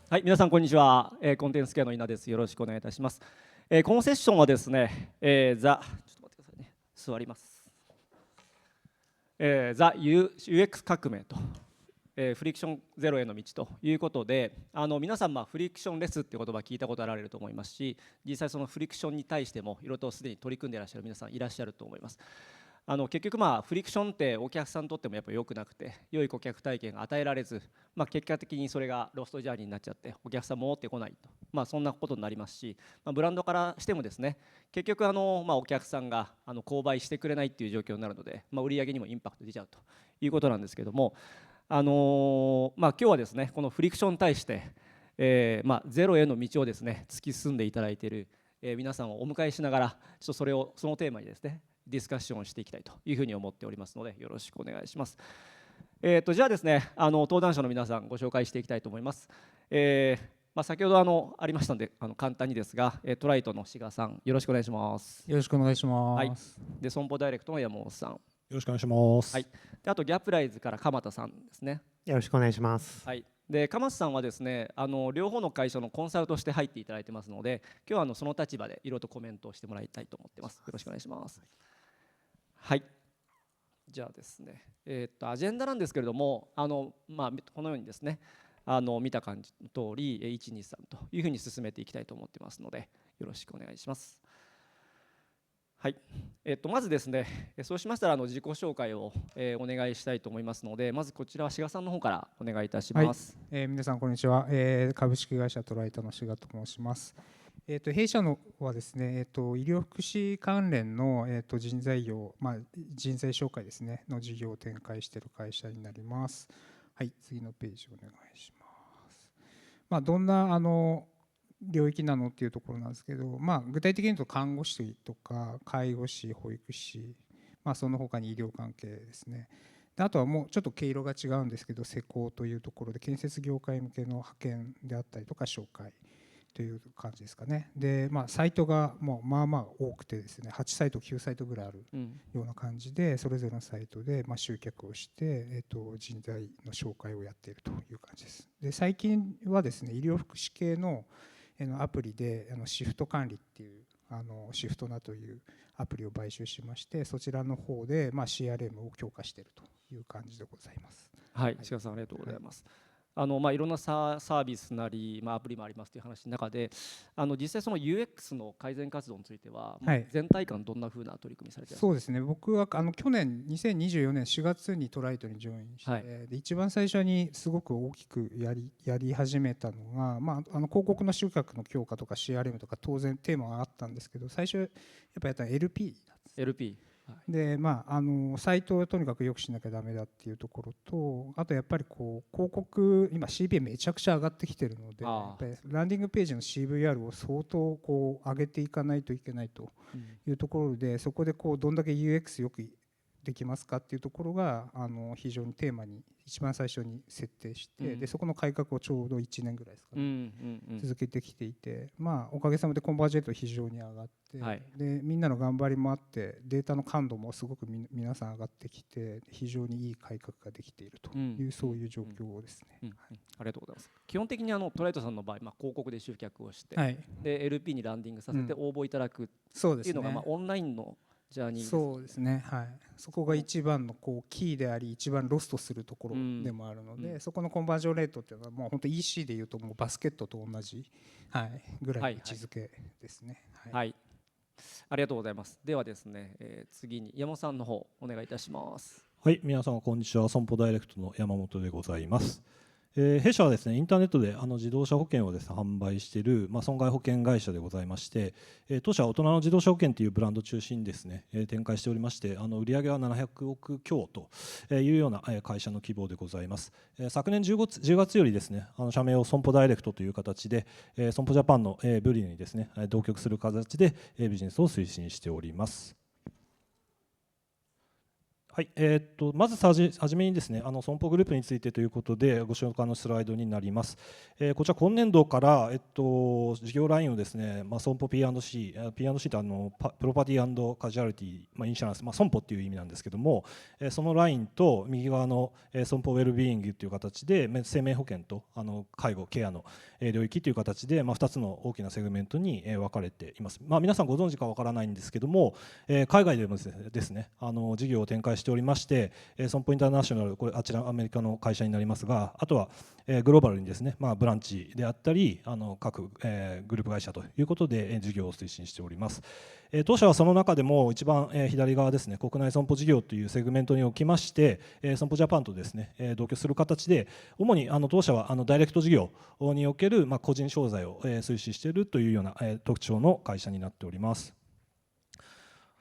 はい、皆さんこんにちは。コンテンツ系の稲です。よろしくお願いいたします。このセッションはですね、ちょっと待ってくださいね。座ります。ザ UX 革命と、フリクションゼロへの道ということで、皆さんフリクションレスっていう言葉聞いたことあられると思いますし、実際そのフリクションに対してもいろいろとすでに取り組んでいらっしゃる皆さんいらっしゃると思います。結局フリクションってお客さんにとってもやっぱり良くなくて、良い顧客体験が与えられず、結果的にそれがロストジャーニーになっちゃってお客さんも戻ってこないと、そんなことになりますし、ブランドからしてもですね、結局お客さんが購買してくれないっていう状況になるので、売り上げにもインパクト出ちゃうということなんですけども、今日はですねこのフリクションに対して、ゼロへの道をですね突き進んでいただいている、皆さんをお迎えしながらちょっとそのテーマにですねディスカッションをしていきたいというふうに思っておりますのでよろしくお願いします。じゃあですね登壇者の皆さんご紹介していきたいと思います。先ほどありましたので簡単にですが、トライトの志賀さんよろしくお願いします。よろしくお願いしはい、ます。で損保ダイレクトの山本さん、よろしくお願いします。はい、であとギャップライズから鎌田さんですね。よろしくお願いします。はい、で鎌田さんはですね両方の会社のコンサルとして入っていただいてますので、今日はその立場でいろいろとコメントをしてもらいたいと思ってます。よろしくお願いします。はい、じゃあですね、アジェンダなんですけれどもこのようにですね見た感じの通り123というふうに進めていきたいと思ってますのでよろしくお願いします。はい、まずですねそうしましたら自己紹介を、お願いしたいと思いますので、まずこちらは志賀さんの方からお願いいたします。はい、皆さんこんにちは、株式会社トライトの志賀と申します。弊社のはですね、医療福祉関連の、人材業、人材紹介ですねの事業を展開している会社になります。はい、次のページお願いします。どんな領域なのっていうところなんですけど、具体的に言うと看護師とか介護士、保育士、その他に医療関係ですね。であとはもうちょっと毛色が違うんですけど、施工というところで建設業界向けの派遣であったりとか紹介という感じですかね。で、サイトがもう多くてですね、8サイト9サイトぐらいあるような感じで、それぞれのサイトで集客をして、人材の紹介をやっているという感じです。で最近はですね、医療福祉系のアプリでシフト管理っていうシフトナというアプリを買収しまして、そちらの方でCRM を強化しているという感じでございます。はい、志賀さんありがとうございます。いろんなサービスなり、アプリもありますという話の中で実際その UX の改善活動については、全体感どんなふうな取り組みされていらっしゃいますか？そうですね、僕は去年2024年4月にトライトにジョインして、で一番最初にすごく大きくやり始めたのが、広告の集客の強化とか CRM とか当然テーマはあったんですけど、最初やっぱやったら LP なんです。LPでサイトをとにかく良くしなきゃダメだっていうところと、あとやっぱり広告今 CPM めちゃくちゃ上がってきてるので、やっぱりランディングページの CVR を相当上げていかないといけないというところで、そこでどんだけ UX よくできますかっていうところが非常にテーマに一番最初に設定して、でそこの改革をちょうど1年ぐらいですかね、続けてきていて、おかげさまでコンバージェント非常に上がって、でみんなの頑張りもあってデータの感度もすごく皆さん上がってきて、非常にいい改革ができているという、そういう状況ですね。ありがとうございます。基本的にトライトさんの場合、広告で集客をして、で LP にランディングさせて応募いただくっていうのが、オンラインのジャーニーです。そうですね、はい、そこが一番のキーであり一番ロストするところでもあるので、そこのコンバージョンレートっていうのはもう本当 EC でいうともうバスケットと同じ、ぐらいの位置づけですね。はい、ありがとうございます。ではですね、次に山本さんの方お願いいたします。はい、皆様こんにちは。損保ダイレクトの山本でございます。弊社はですね、インターネットで自動車保険をですね販売している、損害保険会社でございまして、当社は大人の自動車保険というブランド中心にですね、展開しておりまして、売上は700億強というような会社の規模でございます。昨年10月よりですね、社名を損保ダイレクトという形で、損保ジャパンのブリにですね同居する形でビジネスを推進しております。はい、まずはじめにですね、損保グループについてということでご紹介のスライドになります。こちら今年度から、事業ラインをですね、損保 P&C、P&C ってプロパティ&カジュアリティ、インシュランス、損保っていう意味なんですけども、そのラインと右側の損保ウェルビーイングという形で生命保険と介護ケアの領域という形で、2つの大きなセグメントに分かれています。皆さんご存知かわからないんですけども、海外でもですね、事業を展開しておりまして、損保インターナショナル、これあちらアメリカの会社になりますが、あとはグローバルにですね、ブランチであったり各グループ会社ということで事業を推進しております。当社はその中でも一番左側ですね、国内損保事業というセグメントにおきまして、損保ジャパンとですね同居する形で、主に当社はダイレクト事業における個人商材を推進しているというような特徴の会社になっております。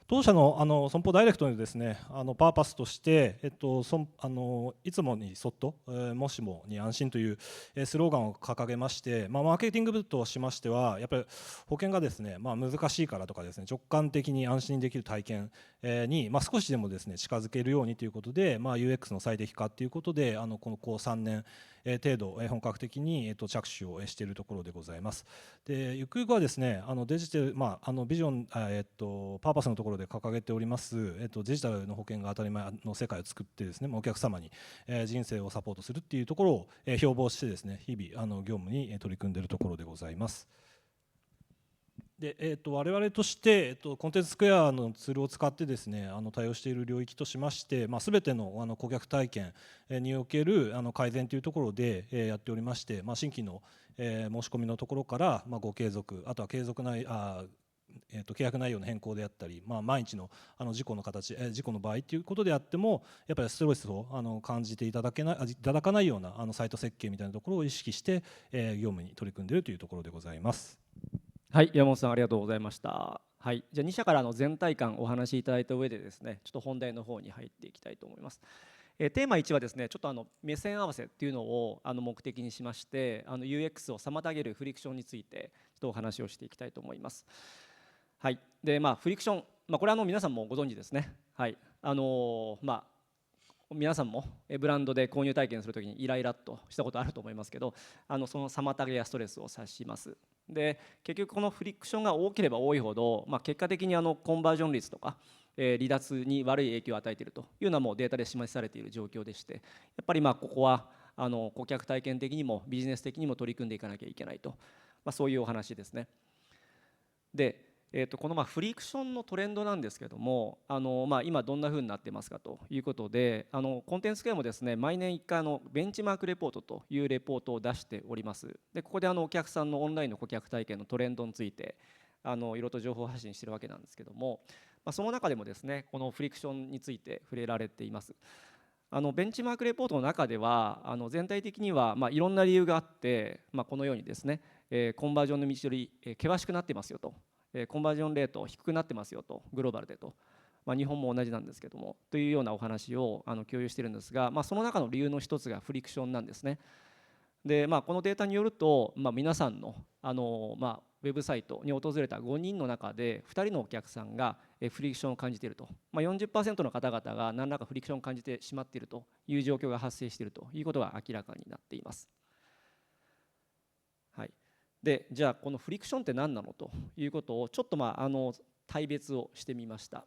当社の損保ダイレクトのですねパーパスとして、いつもにそっと、もしもに安心というスローガンを掲げまして、マーケティング部としましては、やっぱり保険がですね、難しいからとかですね、直感的に安心できる体験に、少しでもですね近づけるようにということで、UX の最適化ということで、この3年程度本格的に着手をしているところでございます。でゆくゆくはですねデジタル、ビジョン、パーパスのところで掲げております、デジタルの保険が当たり前の世界を作ってですね、お客様に人生をサポートするっていうところを標榜してですね、日々業務に取り組んでいるところでございます。で我々として、コンテンツスクエアのツールを使ってですね対応している領域としまして、全ての顧客体験における改善というところでやっておりまして、新規の申し込みのところから、ご継続、あとは契約内容の変更であったり、毎日の事故の場合ということであっても、やっぱりストレスを感じていただかないようなサイト設計みたいなところを意識して業務に取り組んでいるというところでございます。はい、山本さんありがとうございました。はい、じゃあ2社からの全体感お話しいただいた上でですね、ちょっと本題の方に入っていきたいと思います。テーマ1はですね、ちょっと目線合わせっていうのを目的にしまして、UX を妨げるフリクションについてちょっとお話をしていきたいと思います。はい、でフリクション、これは皆さんもご存知ですね。はい、皆さんもブランドで購入体験するときにイライラっとしたことあると思いますけど、その妨げやストレスを指します。で結局このフリクションが多ければ多いほど、結果的にコンバージョン率とか、離脱に悪い影響を与えているというのはもうデータで示されている状況でして、やっぱりここは顧客体験的にもビジネス的にも取り組んでいかなきゃいけないと、そういうお話ですね。でこのフリクションのトレンドなんですけども、今どんな風になってますかということで、コンテンツスクエアもですね毎年1回ベンチマークレポートというレポートを出しております。でここでお客さんのオンラインの顧客体験のトレンドについていろいろと情報発信しているわけなんですけども、その中でもですねこのフリクションについて触れられています。ベンチマークレポートの中では全体的にはいろんな理由があって、このようにですねコンバージョンの道のり険しくなってますよと、コンバージョンレート低くなってますよと、グローバルでと、日本も同じなんですけどもというようなお話を共有しているんですが、その中の理由の一つがフリクションなんですね。でこのデータによると、皆さんのウェブサイトに訪れた5人の中で2人のお客さんがフリクションを感じていると、40% の方々が何らかフリクションを感じてしまっているという状況が発生しているということが明らかになっています。はい、でじゃあこのフリクションって何なのということをちょっと対別をしてみました。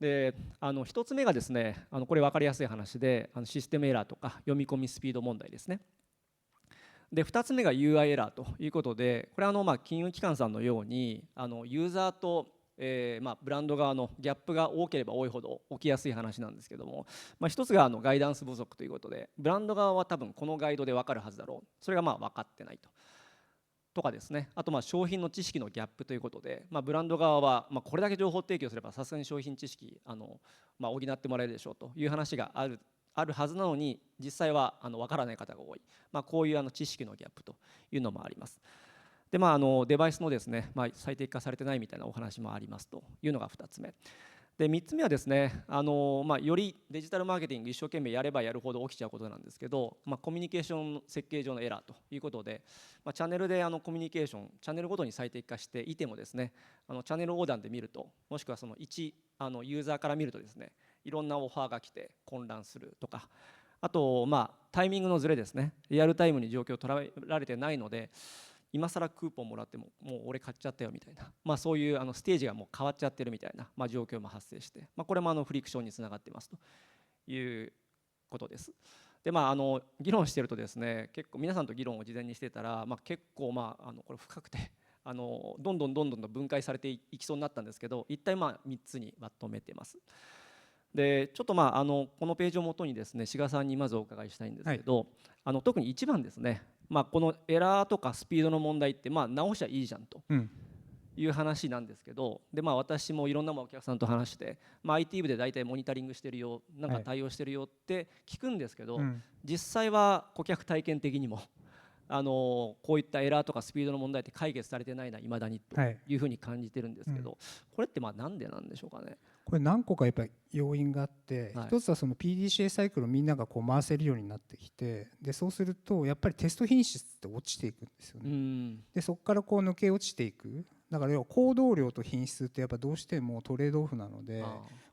で1つ目がですねこれ分かりやすい話でシステムエラーとか読み込みスピード問題ですね。で2つ目が UI エラーということで、これは金融機関さんのようにユーザーとブランド側のギャップが多ければ多いほど起きやすい話なんですけども、一つがガイダンス不足ということで、ブランド側は多分このガイドで分かるはずだろう、それが分かってないとかですね。あと商品の知識のギャップということで、ブランド側はこれだけ情報提供すればさすがに商品知識補ってもらえるでしょうという話があるはずなのに、実際は分からない方が多い、こういう知識のギャップというのもあります。でデバイスのですね、最適化されてないみたいなお話もありますというのが2つ目で、3つ目はですねよりデジタルマーケティング一生懸命やればやるほど起きちゃうことなんですけど、コミュニケーション設計上のエラーということで、チャンネルでコミュニケーションチャンネルごとに最適化していてもですねチャンネル横断で見ると、もしくはその1ユーザーから見るとですね、いろんなオファーが来て混乱するとか、あとタイミングのずれですね。リアルタイムに状況を捉えられてないので、今更クーポンもらってももう俺買っちゃったよみたいな、そういうステージがもう変わっちゃってるみたいな、状況も発生して、これもフリクションにつながっていますということです。で議論してるとですね、結構皆さんと議論を事前にしてたら、結構これ深くてどんどんと分解されていきそうになったんですけど、一体3つにまとめてます。でちょっとこのページをもとにですね、志賀さんにまずお伺いしたいんですけど、特に1番ですね、このエラーとかスピードの問題って直しゃいいじゃんという話なんですけど、で私もいろんなお客さんと話して、IT 部で大体モニタリングしてるよ、なんか対応してるよって聞くんですけど、実際は顧客体験的にもこういったエラーとかスピードの問題って解決されてないな、いまだにというふうに感じてるんですけど、これってなんでなんでしょうかね。これ何個かやっぱり要因があって、一つはその PDCA サイクルをみんながこう回せるようになってきて、でそうするとやっぱりテスト品質って落ちていくんですよね。でそこからこう抜け落ちていく。だから要は行動量と品質ってやっぱどうしてもトレードオフなので、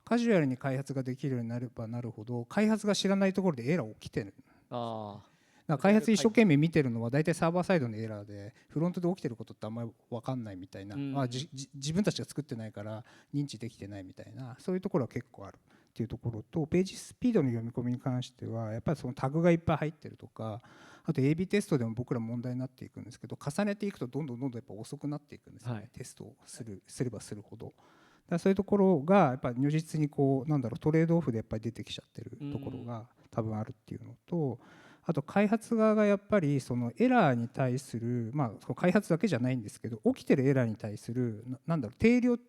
カジュアルに開発ができるようになればなるほど、開発が知らないところでエラー起きてる。だから開発一生懸命見てるのは大体サーバーサイドのエラーで、フロントで起きてることってあんまり分かんないみたいな、自分たちが作ってないから認知できてないみたいな、そういうところは結構あるっていうところと、ページスピードの読み込みに関してはやっぱりそのタグがいっぱい入ってるとか、あと AB テストでも僕ら問題になっていくんですけど、重ねていくとどんどんやっぱ遅くなっていくんですよね、テストをすればするほど。だそういうところがやっぱり如実にこうトレードオフでやっぱり出てきちゃってるところが多分あるっていうのと、あと開発側がやっぱりそのエラーに対する、開発だけじゃないんですけど、起きてるエラーに対する定量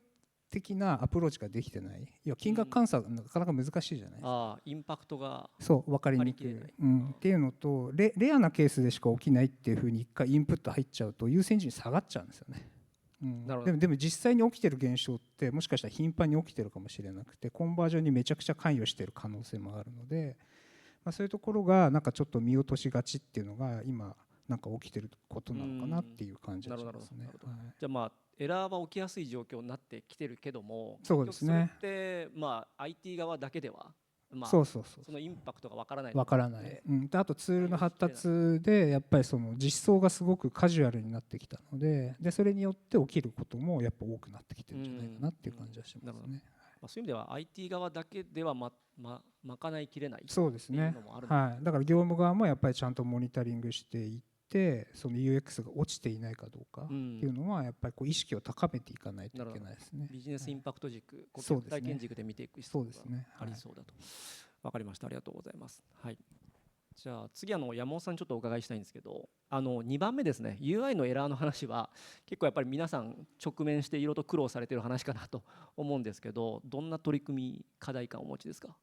的なアプローチができてない。いや金額換算がなかなか難しいじゃないですか。インパクトが分かりにくい、っていうのと、レアなケースでしか起きないっていうふうに一回インプット入っちゃうと優先順位下がっちゃうんですよね。でも実際に起きてる現象ってもしかしたら頻繁に起きてるかもしれなくて、コンバージョンにめちゃくちゃ関与している可能性もあるので、そういうところがちょっと見落としがちっていうのが今起きてることなのかなっていう感じがしますね。じゃあエラーは起きやすい状況になってきてるけども、そうですね。それってIT 側だけではそのインパクトがわからない。あとツールの発達でやっぱりその実装がすごくカジュアルになってきたので、それによって起きることもやっぱ多くなってきてるんじゃないかなっていう感じはしますね。そういう意味では IT 側だけでは賄いきれない。そうですね。だから業務側もやっぱりちゃんとモニタリングしていって、その UX が落ちていないかどうかっていうのはやっぱりこう意識を高めていかないといけないですね。ビジネスインパクト軸、顧客体験軸で見ていく必要がありそうだと。わかりました。ありがとうございます。じゃあ次山本さんにちょっとお伺いしたいんですけど、2番目ですね、 UI のエラーの話は結構やっぱり皆さん直面していろいろと苦労されている話かなと思うんですけど、どんな取り組み課題感をお持ちですか。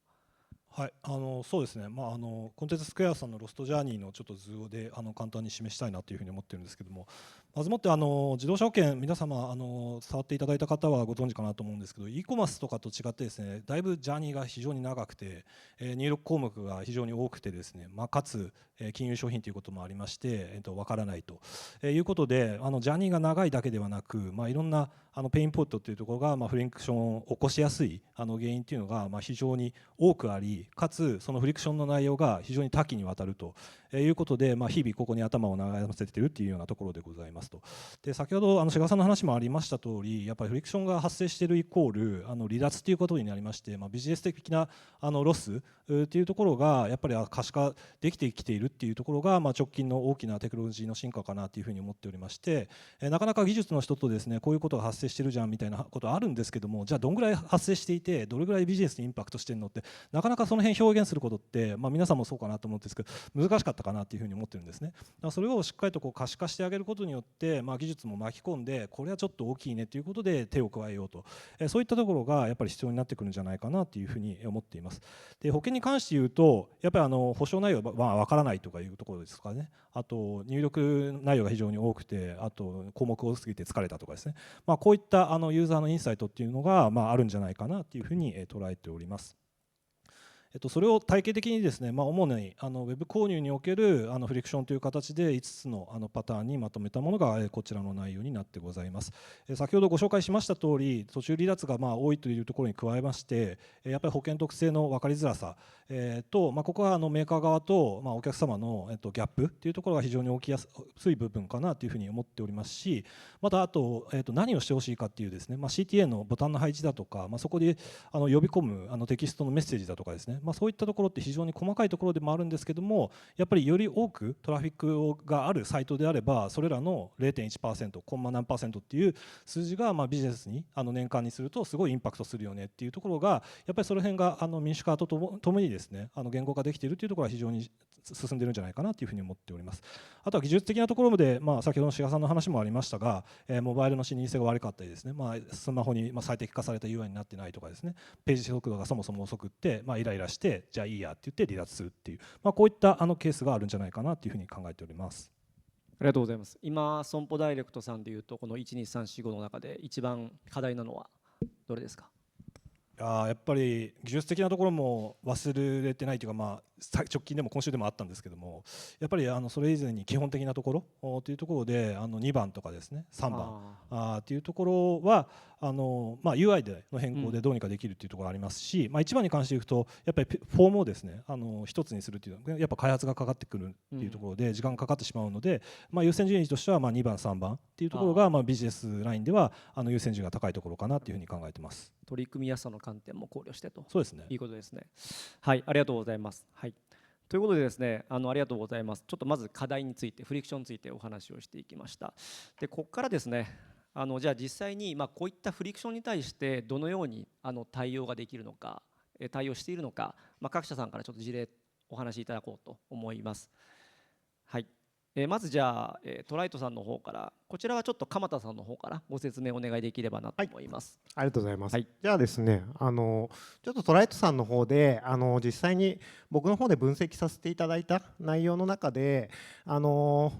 そうですね、コンテンツスクエアさんのロストジャーニーのちょっと図で簡単に示したいなというふうに思ってるんですけども、まずもって自動車保険、皆様触っていただいた方はご存知かなと思うんですけど、e コマースとかと違ってですね、だいぶジャーニーが非常に長くて、入力項目が非常に多くてですね、かつ金融商品ということもありまして、わからないということで、ジャーニーが長いだけではなく、いろんなペインポイントというところが、フリクションを起こしやすい原因というのが非常に多くあり、かつそのフリクションの内容が非常に多岐にわたるということで、日々ここに頭を悩ませているというようなところでございますと。で先ほど志賀さんの話もありました通り、やっぱりフリクションが発生しているイコール離脱ということになりまして、ビジネス的なロスというところがやっぱり可視化できてきているっていうところが、直近の大きなテクノロジーの進化かなというふうに思っておりまして、なかなか技術の人とですね、こういうことが発生してるじゃんみたいなことあるんですけども、じゃあどんぐらい発生していてどれぐらいビジネスにインパクトしてるのって、なかなかその辺表現することって、皆さんもそうかなと思うんですけど難しかったかなというふうに思ってるんですね。それをしっかりと可視化してあげることによって、技術も巻き込んで、これはちょっと大きいねということで手を加えようと、そういったところがやっぱり必要になってくるんじゃないかなというふうに思っています。で保険に関して言うと、やっぱり保証内容は分からないとかいうところですかね。あと入力内容が非常に多くて、あと項目多すぎて疲れたとかですね、こういったユーザーのインサイトっていうのがあるんじゃないかなというふうに捉えております。それを体系的にですね、主にウェブ購入におけるフリクションという形で5つのパターンにまとめたものがこちらの内容になってございます。先ほどご紹介しました通り、途中離脱が多いというところに加えまして、やっぱり保険特性の分かりづらさと、ここはメーカー側とお客様のギャップというところが非常に大きやすい部分かなというふうに思っておりますし、またあと何をしてほしいかっていうですね、CTA のボタンの配置だとか、そこで呼び込むテキストのメッセージだとかですね、そういったところって非常に細かいところでもあるんですけども、やっぱりより多くトラフィックがあるサイトであれば、それらの 0.1%、コンマ何%っていう数字がビジネスに年間にするとすごいインパクトするよねっていうところが、やっぱりその辺が民主化とともにですね、言語化できているというところは非常に進んでいるんじゃないかなというふうに思っております。あとは技術的なところで、先ほどの志賀さんの話もありましたが、モバイルの視認性が悪かったりですね、スマホに最適化された UI になってないとかですね、ページ速度がそもそも遅くって、イライラしてじゃあいいやって言って離脱するっていう、こういったケースがあるんじゃないかなというふうに考えております。ありがとうございます。今損保ダイレクトさんでいうとこの12345の中で一番課題なのはどれですか？やっぱり技術的なところも忘れてないというか、直近でも今週でもあったんですけども、やっぱりそれ以前に基本的なところというところで2番とかですね3番というところはUI での変更でどうにかできるというところがありますし、1番に関していくとやっぱりフォームをですね一つにするというのはやっぱ開発がかかってくるっていうところで時間がかかってしまうので、優先順位としては2番3番っていうところがビジネスラインでは優先順位が高いところかなというふうに考えています。取り組みやすさの観点も考慮してと。そうですね。いいことですね。はい、ありがとうございます。はい。ということでですね、ありがとうございます。ちょっとまず課題について、フリクションについてお話をしていきました。で、ここからですね、じゃあ実際にこういったフリクションに対してどのように対応ができるのか、対応しているのか、各社さんからちょっと事例お話しいただこうと思います。はい。まずじゃあ、トライトさんの方から、こちらはちょっと鎌田さんの方からご説明お願いできればなと思います。ありがとうございます。はい、じゃあですね、ちょっとトライトさんの方で実際に僕の方で分析させていただいた内容の中で、今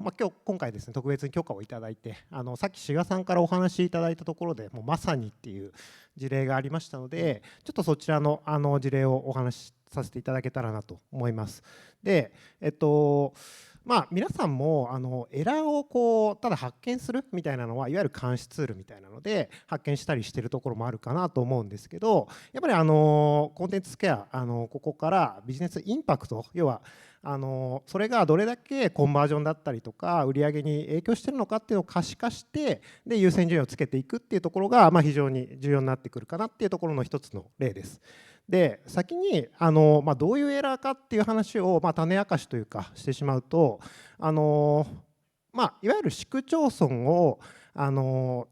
回ですね特別に許可をいただいて、さっき志賀さんからお話しいただいたところでもうまさにっていう事例がありましたので、ちょっとそちらの事例をお話しさせていただけたらなと思います。で、皆さんもエラーをただ発見するみたいなのはいわゆる監視ツールみたいなので発見したりしているところもあるかなと思うんですけど、やっぱりコンテンツスケアここからビジネスインパクト、要はそれがどれだけコンバージョンだったりとか売り上げに影響しているのかっていうのを可視化してで優先順位をつけていくっていうところが非常に重要になってくるかなっていうところの一つの例です。で先にどういうエラーかっていう話を種明かしというかしてしまうといわゆる市区町村を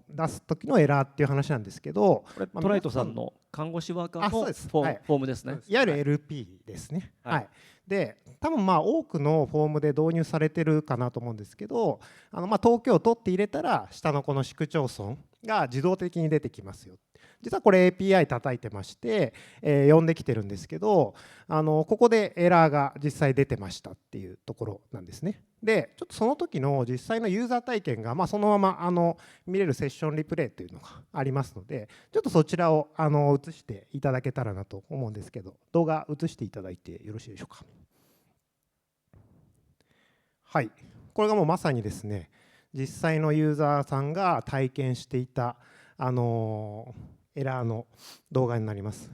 出す時のエラーっていう話なんですけど、これトライトさんの看護師ワーカーのフォームですね。いわゆる LP ですね。はい、で多分多くのフォームで導入されてるかなと思うんですけど、東京都って入れたら下のこの市区町村が自動的に出てきますよ。実はこれ API 叩いてまして、呼んできてるんですけど、ここでエラーが実際出てましたっていうところなんですね。でちょっとその時の実際のユーザー体験がそのまま見れるセッションリプレイというのがありますので、ちょっとそちらを映していただけたらなと思うんですけど、動画映していただいてよろしいでしょうか。はい、これがもうまさにですね実際のユーザーさんが体験していたエラーの動画になります。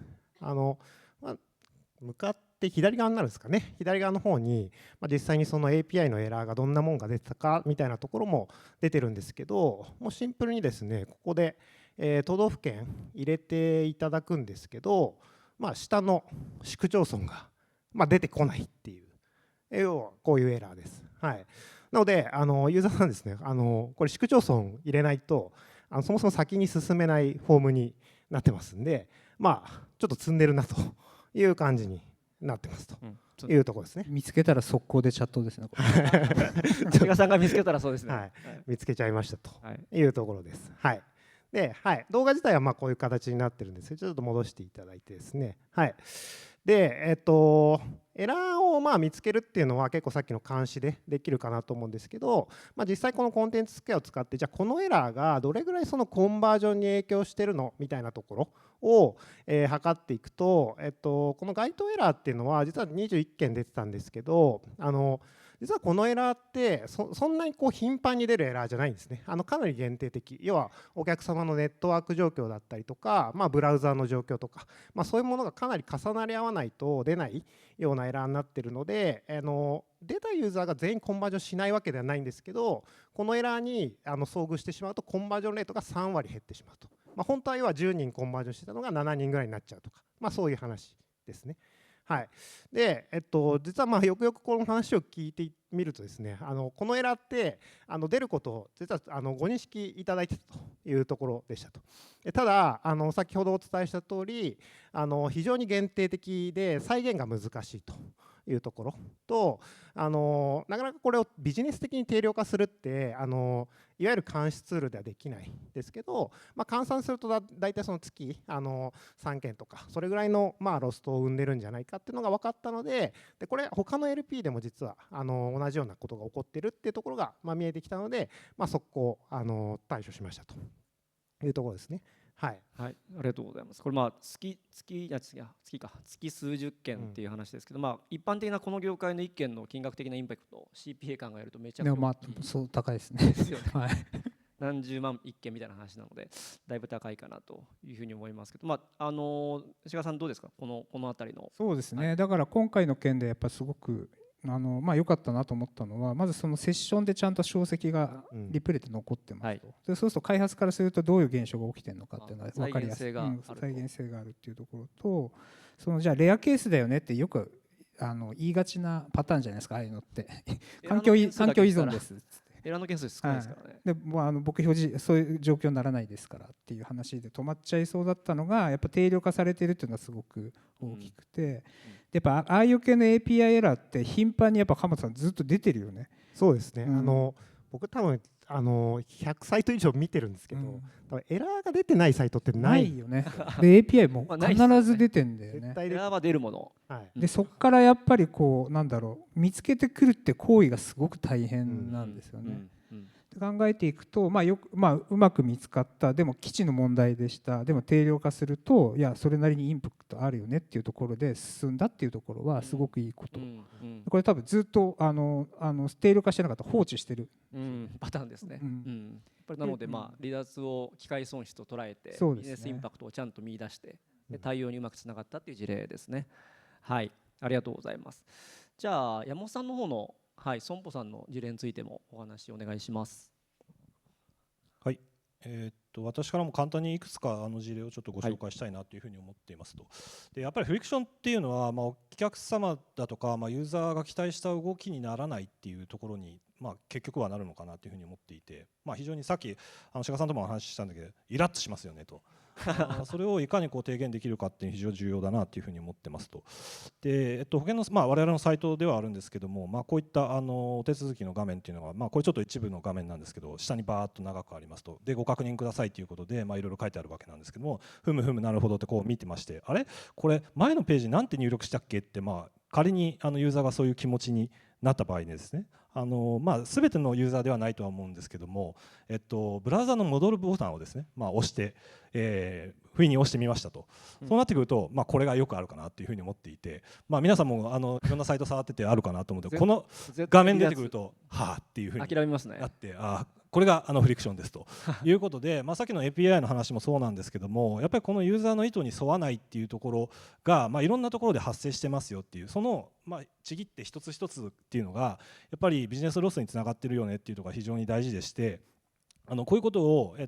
向かって左側になるんですかね、左側の方に実際にその API のエラーがどんなもんが出てたかみたいなところも出てるんですけど、もうシンプルにですねここで都道府県入れていただくんですけど、下の市区町村が出てこないっていう、要はこういうエラーです。はい、なのでユーザーさんですねこれ市区町村入れないとそもそも先に進めないフォームになってますんで、ちょっと積んでるなという感じになってますというところですね。見つけたら速攻でチャットですね。志賀さんが見つけたらそうですね。はい、見つけちゃいましたというところです。はい。で、動画自体はこういう形になってるんですけど、ちょっと戻していただいてですね。はい。で、エラーを見つけるっていうのは結構さっきの監視でできるかなと思うんですけど、実際このコンテンツスケアを使ってじゃあこのエラーがどれぐらいそのコンバージョンに影響してるのみたいなところを、測っていくと、この該当エラーっていうのは実は21件出てたんですけど、実はこのエラーってそんなにこう頻繁に出るエラーじゃないんですね。かなり限定的、要はお客様のネットワーク状況だったりとか、ブラウザーの状況とか、そういうものがかなり重なり合わないと出ないようなエラーになっているので、出たユーザーが全員コンバージョンしないわけではないんですけど、このエラーに遭遇してしまうとコンバージョンレートが3割減ってしまうと。本当は要は10人コンバージョンしてたのが7人ぐらいになっちゃうとか、そういう話ですね。はい、で、実はよくよくこの話を聞いてみるとですね、このエラーって出ることを実はご認識いただいてたというところでしたと。ただ先ほどお伝えした通り非常に限定的で再現が難しいというところと、なかなかこれをビジネス的に定量化するっていわゆる監視ツールではできないんですけど、換算すると大体その月3件とかそれぐらいのロストを生んでるんじゃないかっていうのが分かったので、これ他の LP でも実は同じようなことが起こってるっていうところが見えてきたので、速攻対処しましたというところですね。はい、はい、ありがとうございます。これ月数十件っていう話ですけど、一般的なこの業界の1件の金額的なインパクト CPA 考えるとめちゃくちゃ大きいそう高いですね。ですよね。はい、何十万1件みたいな話なのでだいぶ高いかなというふうに思いますけど、志賀さんどうですか、この辺りの。そうですね、だから今回の件でやっぱすごく良かったなと思ったのは、まずそのセッションでちゃんと証跡がリプレイで残ってますと、でそうすると開発からするとどういう現象が起きてるのかっていうのは分かりやすい、再現性があるっていうところと、じゃあレアケースだよねってよく言いがちなパターンじゃないですか、ああいうのって環境依存ですエラーの件数少ないですからね。で僕表示そういう状況にならないですからっていう話で止まっちゃいそうだったのがやっぱ定量化されているっていうのがすごく大きくて、やっぱああいう系の API エラーって頻繁にやっぱ鎌田さんずっと出てるよね。そうですね、僕多分100サイト以上見てるんですけど、エラーが出てないサイトってないよね。で API も必ず出てんだよね。エラーは出るもの、でそこからやっぱり見つけてくるって行為がすごく大変なんですよね。考えていくと、うまく見つかった、でも基地の問題でした、でも定量化するといやそれなりにインパクトあるよねっていうところで進んだっていうところはすごくいいこと、これ多分ずっと定量化してなかったら放置してる、パターンですね。やっぱりなので離脱を機械損失と捉えてビジネスインパクトをちゃんと見出して対応にうまくつながったっていう事例ですね。はい、ありがとうございます。じゃあ山本さんの方の損保さんの事例についてもお話お願いします。はい、私からも簡単にいくつか事例をちょっとご紹介したいなというふうに思っていますと。でやっぱりフリクションっていうのは、お客様だとか、ユーザーが期待した動きにならないっていうところに、結局はなるのかなというふうに思っていて、非常にさっき志賀さんともお話ししたんだけどイラッとしますよねとそれをいかに低減できるかっていうのは非常に重要だなというふうに思ってますと。で、保険の、我々のサイトではあるんですけども、こういったお手続きの画面っていうのが、これちょっと一部の画面なんですけど下にバーッと長くありますと、でご確認くださいということで、いろいろ書いてあるわけなんですけども、ふむふむなるほどってこう見てまして、あれこれ前のページなんて入力したっけって、仮にユーザーがそういう気持ちになった場合にですね、全てのユーザーではないとは思うんですけども、ブラウザの戻るボタンをですね、押して、不意に押してみましたと、そうなってくると、これがよくあるかなというふうに思っていて、皆さんもいろんなサイト触っててあるかなと思って、この画面出てくるとはあっていうふうに諦めますね。なって、これがフリクションですということで、さっきの API の話もそうなんですけども、やっぱりこのユーザーの意図に沿わないっていうところが、いろんなところで発生してますよっていう、そのちぎって一つ一つっていうのがやっぱりビジネスロスにつながってるよねっていうのが非常に大事でして、こういうことを、や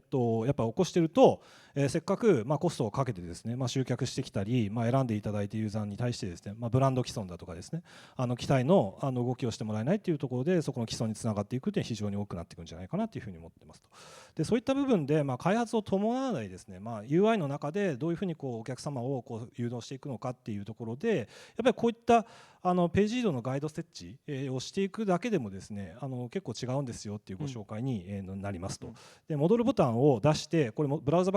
っぱ起こしてると、せっかく、コストをかけてですね、集客してきたり、選んでいただいているユーザーに対してですね、ブランド既存だとかですね、期待の動きをしてもらえないっていうところで、そこの基礎につながっていくというのは非常に多くなっていくんじゃないかなというふうに思ってますと。でそういった部分で、開発を伴わないですね、UI の中でどういうふうにお客様を誘導していくのかっていうところで、やっぱりこういったページ移動のガイド設置をしていくだけでもですね、結構違うんですよっていうご紹介になりますと。で戻るボタンを出して、これブラウザ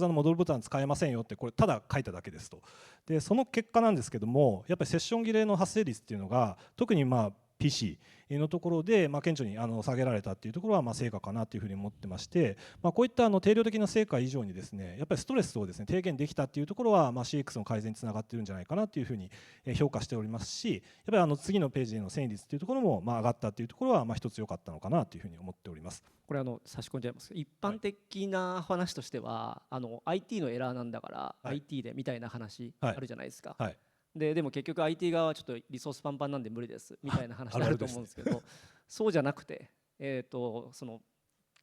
の戻るボタン使えませんよって、これただ書いただけですと。でその結果なんですけども、やっぱりセッション切れの発生率っていうのが特に PC のところで、顕著に下げられたっていうところは成果かなというふうに思ってまして、こういった定量的な成果以上にですね、やっぱりストレスをですね低減できたっていうところは、CX の改善につながっているんじゃないかなというふうに評価しておりますし、やっぱり次のページでの遷移率っていうところも上がったっていうところは一つ良かったのかなというふうに思っております。これ差し込んじゃいますけど、一般的な話としては、IT のエラーなんだから、はい、IT でみたいな話あるじゃないですか。はい、でも結局 IT 側はちょっとリソースパンパンなんで無理ですみたいな話になると思うんですけど、そうじゃなくて、その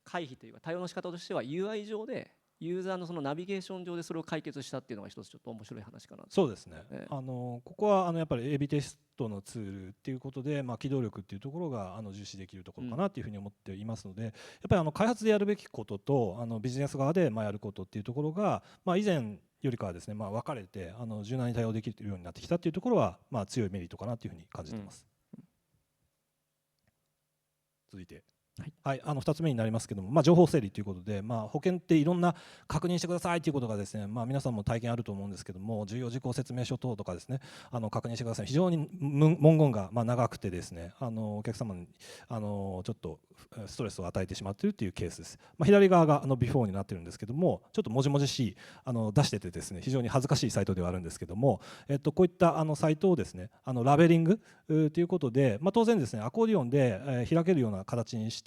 回避というか対応の仕方としては UI 上でユーザーのそのナビゲーション上でそれを解決したっていうのが一つちょっと面白い話かなと。そうですね、ここはやっぱり AB テストのツールっていうことで、機動力っていうところが重視できるところかなというふうに思っていますので、やっぱり開発でやるべきこととビジネス側でやることっていうところが、以前よりかはですね、分かれて柔軟に対応できるようになってきたっていうところは、強いメリットかなというふうに感じています。続いてはい、2つ目になりますけども、情報整理ということで、保険っていろんな確認してくださいということがですね、皆さんも体験あると思うんですけども、重要事項説明書等とかですね、確認してください、非常に文言が長くてですね、お客様にちょっとストレスを与えてしまっているというケースです。左側がビフォーになってるんですけども、ちょっともじもじしい出しててですね、非常に恥ずかしいサイトではあるんですけども、こういったサイトをですねラベリングということで、当然ですねアコーディオンで開けるような形にして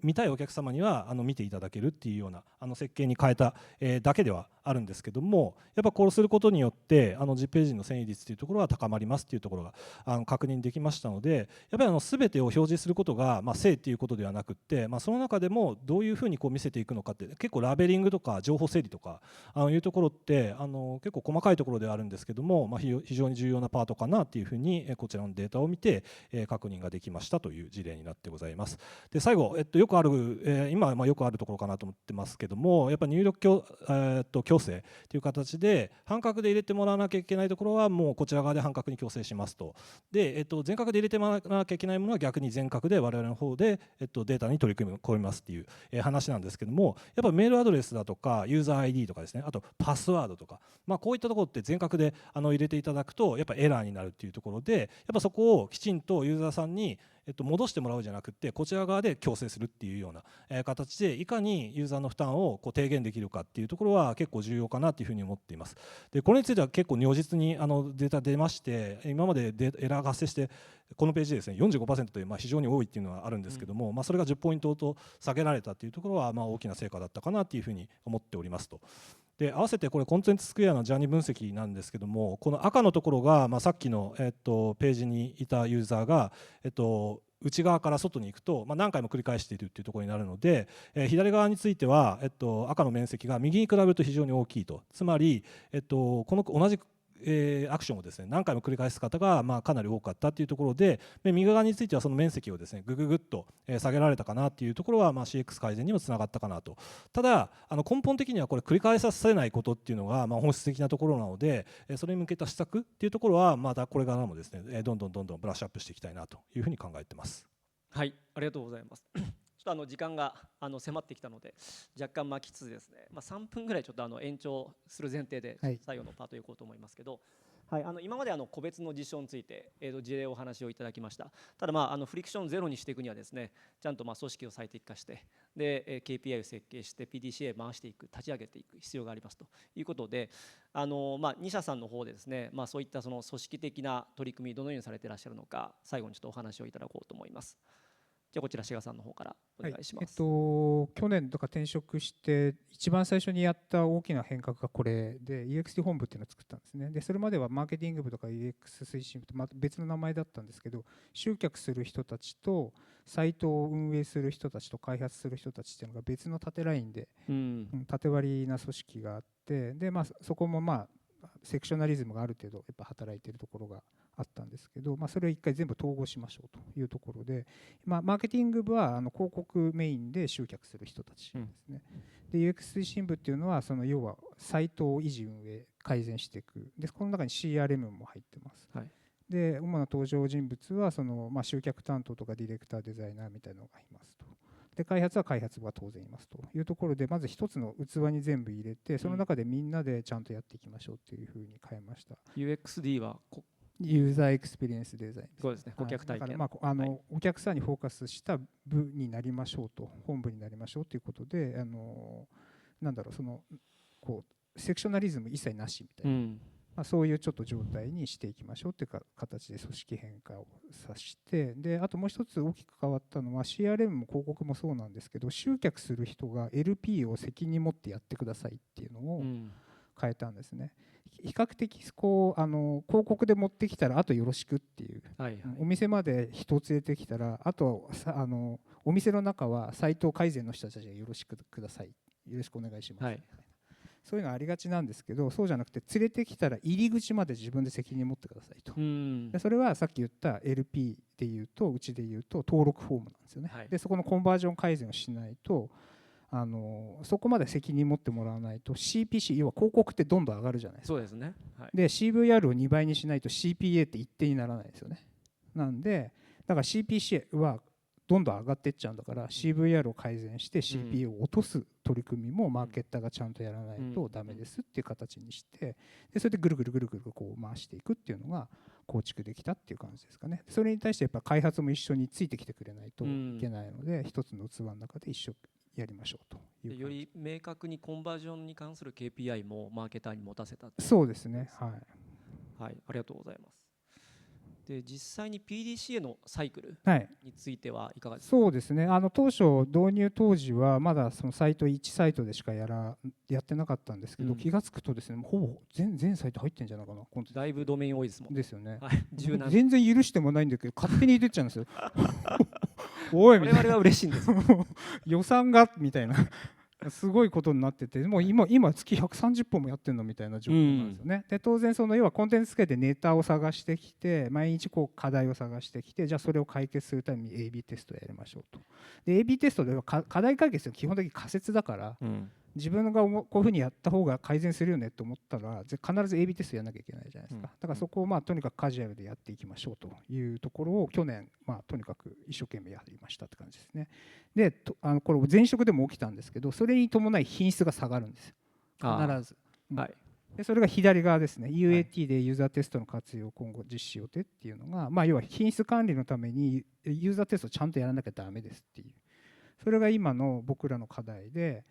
見たいお客様には見ていただけるっていうような設計に変えただけではあるんですけども、やっぱこうすることによって10ページの遷移率というところは高まりますっていうところが確認できましたので、やっぱり全てを表示することが正っていうことではなくって、その中でもどういうふうに見せていくのかって結構ラベリングとか情報整理とかいうところって結構細かいところではあるんですけども、非常に重要なパートかなっていうふうにこちらのデータを見て確認ができましたという事例になってございます。で最後、よくある、今はよくあるところかなと思ってますけども、やっぱ入力強制という形で半角で入れてもらわなきゃいけないところはもうこちら側で半角に強制しますと。で、全角で入れてもらわなきゃいけないものは逆に全角で我々の方で、データに取り込みますっていう、話なんですけども、やっぱメールアドレスだとかユーザー ID とかですね、あとパスワードとか、こういったところって全角で入れていただくとやっぱエラーになるっていうところで、やっぱそこをきちんとユーザーさんに戻してもらうじゃなくてこちら側で強制するっていうような形でいかにユーザーの負担を低減できるかっていうところは結構重要かなというふうに思っています。でこれについては結構如実にデータ出まして、今までエラーが発生してこのページでですね 45% という非常に多いっていうのはあるんですけども、それが10ポイントと下げられたっていうところは大きな成果だったかなというふうに思っておりますと。で合わせてこれコンテンツスクエアのジャーニー分析なんですけども、この赤のところがさっきのページにいたユーザーが内側から外に行くと何回も繰り返しているというところになるので、左側については赤の面積が右に比べると非常に大きいと。つまりこの同じアクションをですね何回も繰り返す方がかなり多かったというところで、右側についてはその面積をですねぐっと下げられたかなというところはCX 改善にもつながったかなと。ただ根本的にはこれ繰り返させないことっていうのが本質的なところなので、それに向けた施策っていうところはまたこれからもですねどんどんブラッシュアップしていきたいなというふうに考えてます。はい、ありがとうございます。ちょっと時間が迫ってきたので若干巻きつつですね、3分ぐらいちょっと延長する前提で最後のパートいこうと思いますけど、はい、今まで個別の事象について、事例お話をいただきました。ただ、フリクションゼロにしていくにはですねちゃんと組織を最適化してで、KPI を設計して PDCA 回していく立ち上げていく必要がありますということで、2社さんの方でですね、そういったその組織的な取り組みどのようにされていらっしゃるのか最後にちょっとお話をいただこうと思います。じゃあこちら志賀さんの方からお願いします。去年とか転職して一番最初にやった大きな変革がこれで EXT 本部っていうのを作ったんですね。でそれまではマーケティング部とか UX 推進部と別の名前だったんですけど、集客する人たちとサイトを運営する人たちと開発する人たちっていうのが別の縦ラインで、縦割りな組織があって、で、そこもセクショナリズムがある程度やっぱ働いているところがあったんですけど、それを一回全部統合しましょうというところで、マーケティング部は広告メインで集客する人たちですね。で UX 推進部っていうのは要はサイトを維持運営改善していく。でこの中に CRM も入ってます。はい、で主な登場人物は集客担当とかディレクターデザイナーみたいなのがいますと。で開発は開発部が当然いますというところで、まず一つの器に全部入れてその中でみんなでちゃんとやっていきましょうっていうふうに変えました。UXD はユーザーエクスペリエンスデザインです。そうですね、顧客体験。だからはい、お客さんにフォーカスした部になりましょうと、本部になりましょうということで、なんだろう、こうセクショナリズム一切なしみたいな、そういうちょっと状態にしていきましょうというか形で組織変化をさして、であともう一つ大きく変わったのは CRM も広告もそうなんですけど、集客する人が LP を責任持ってやってくださいっていうのを変えたんですね。比較的こう広告で持ってきたらあとよろしくっていう、はいはい、お店まで人を連れてきたらあとお店の中はサイト改善の人たちがよろしくください、よろしくお願いします、はい、そういうのありがちなんですけど、そうじゃなくて連れてきたら入り口まで自分で責任持ってくださいと。でそれはさっき言った LP でいうと、うちでいうと登録フォームなんですよね、はい、でそこのコンバージョン改善をしないとそこまで責任持ってもらわないと CPC、 要は広告ってどんどん上がるじゃないですか。そうですね、はい、で CVR を2倍にしないと CPA って一定にならないですよね。なんでだから CPC はどんどん上がっていっちゃうんだから、CVR を改善して CPA を落とす取り組みもマーケッターがちゃんとやらないとダメですっていう形にして、でそれでぐるぐるぐるぐるこう回していくっていうのが構築できたっていう感じですかね。それに対してやっぱ開発も一緒についてきてくれないといけないので、一つの器の中で一緒やりましょうという。より明確にコンバージョンに関する KPI もマーケターに持たせた。そうですね、はい、はい、ありがとうございます。で実際に PDCA のサイクルについてはいかがですか。そうですね、当初導入当時はまだそのサイト1サイトでしかやってなかったんですけど、気がつくとですね、ほぼ全サイト入ってるんじゃないかな。だいぶドメイン多いですもんですよね、はい、全然許してもないんだけど勝手に入れてっちゃうんですよおいみたいな、我々は嬉しいんです予算がみたいなすごいことになってて、もう今月130本もやってるのみたいな状況なんですよね。で当然要はコンテンツつけてネタを探してきて、毎日こう課題を探してきて、じゃあそれを解決するために AB テストをやりましょうと。で AB テストでは課題解決は基本的に仮説だから、自分がこういうふうにやった方が改善するよねと思ったら必ず AB テストやらなきゃいけないじゃないですか。だからそこをとにかくカジュアルでやっていきましょうというところを去年とにかく一生懸命やりましたって感じですね。でこれ前職でも起きたんですけど、それに伴い品質が下がるんですよ、必ず。はい、でそれが左側ですね、 UAT でユーザーテストの活用を今後実施予定っていうのが、要は品質管理のためにユーザーテストをちゃんとやらなきゃダメですっていう、それが今の僕らの課題で、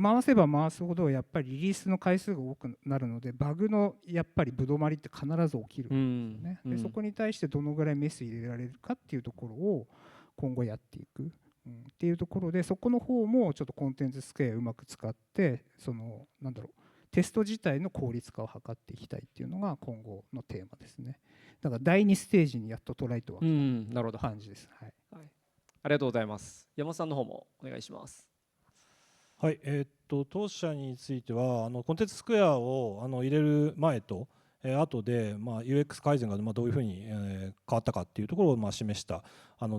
回せば回すほどやっぱりリリースの回数が多くなるので、バグのやっぱりぶどまりって必ず起きるんですよね。でそこに対してどのぐらいメス入れられるかっていうところを今後やっていくっていうところで、そこの方もちょっとコンテンツスケアをうまく使ってなんだろう、テスト自体の効率化を図っていきたいっていうのが今後のテーマですね。だから第2ステージにやっとトライとは来た感じです。はい、はい、ありがとうございます。山本さんの方もお願いします。はい、当社についてはコンテンツスクエアを入れる前と後で、UX 改善がどういうふうに変わったかっていうところを示した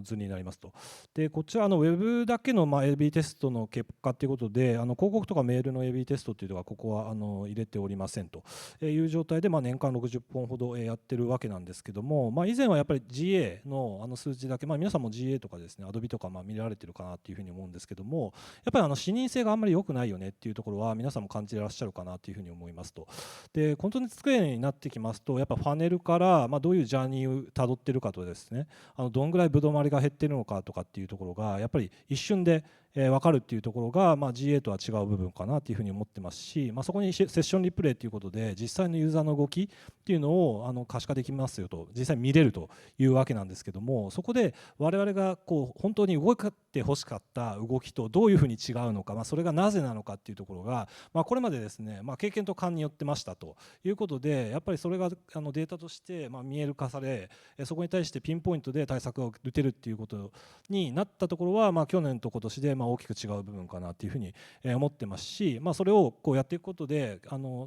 図になりますと。でこちらウェブだけのAB テストの結果ということで、広告とかメールの AB テストっていうのはここは入れておりませんという状態で、年間60本ほどやってるわけなんですけども、以前はやっぱり GA の数値だけ、皆さんも GA とかですね、Adobe とか見られてるかなっていうふうに思うんですけども、やっぱり視認性があんまり良くないよねっていうところは皆さんも感じてらっしゃるかなというふうに思いますと。でコンテンツスクエアになってきますと、やっぱファネルから、どういうジャーニーをたどってるかとですね、どんぐらいぶどまりが減ってるのかとかっていうところがやっぱり一瞬で分かるっていうところが、GA とは違う部分かなというふうに思ってますし、そこにセッションリプレイということで実際のユーザーの動きっていうのを可視化できますよと、実際見れるというわけなんですけども、そこで我々が本当に動いてほしかった動きとどういうふうに違うのか、それがなぜなのかっていうところが、これまでですね、経験と勘によってましたということで、やっぱりそれがデータとして見える化され、そこに対してピンポイントで対策が打てるっていうことになったところは、去年と今年で大きく違う部分かなというふうに思ってますし、それをやっていくことで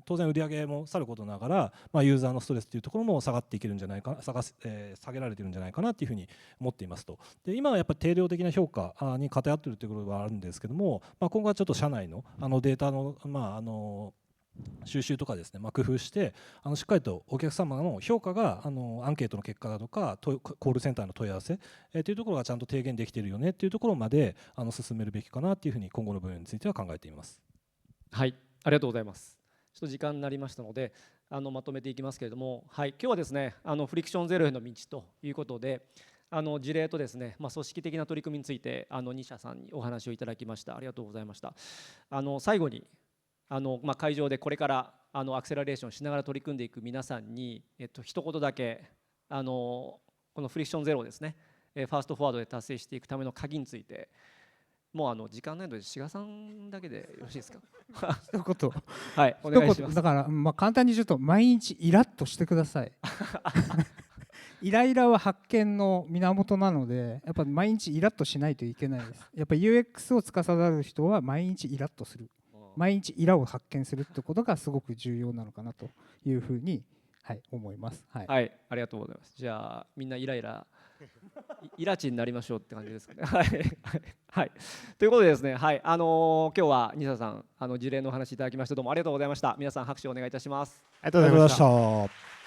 当然売上もさることながら、ユーザーのストレスというところも下がっていけるんじゃないかな、下げられてるんじゃないかなというふうに思っていますと。で今はやっぱり定量的な評価に偏っているということがあるんですけども、今後はちょっと社内のデータの収集とかですね、工夫してしっかりとお客様の評価がアンケートの結果だとかコールセンターの問い合わせというところがちゃんと提言できているよねというところまで進めるべきかなというふうに今後の分野については考えています。はい、ありがとうございます。ちょっと時間になりましたのでまとめていきますけれども、はい、今日はですねフリクションゼロへの道ということで事例とですね、組織的な取り組みについて2社さんにお話をいただきました。ありがとうございました。最後に会場でこれからアクセラレーションしながら取り組んでいく皆さんに、一言だけこのフリクションゼロをですねファーストフォワードで達成していくための鍵について、もう時間ないので志賀さんだけでよろしいですか。一言はい、お願いします。だから、簡単に言うと毎日イラッとしてください。イライラは発見の源なので、やっぱ毎日イラッとしないといけないです。やっぱ UX を司る人は毎日イラッとする、毎日イラを発見するってことがすごく重要なのかなというふうに、思います。はい、はい、ありがとうございます。じゃあみんなイラチになりましょうって感じですかね。はい、はい、ということでですね、はい、今日は西田さん事例のお話いただきましてどうもありがとうございました。皆さん拍手をお願いいたします。ありがとうございました。ありがとうございました。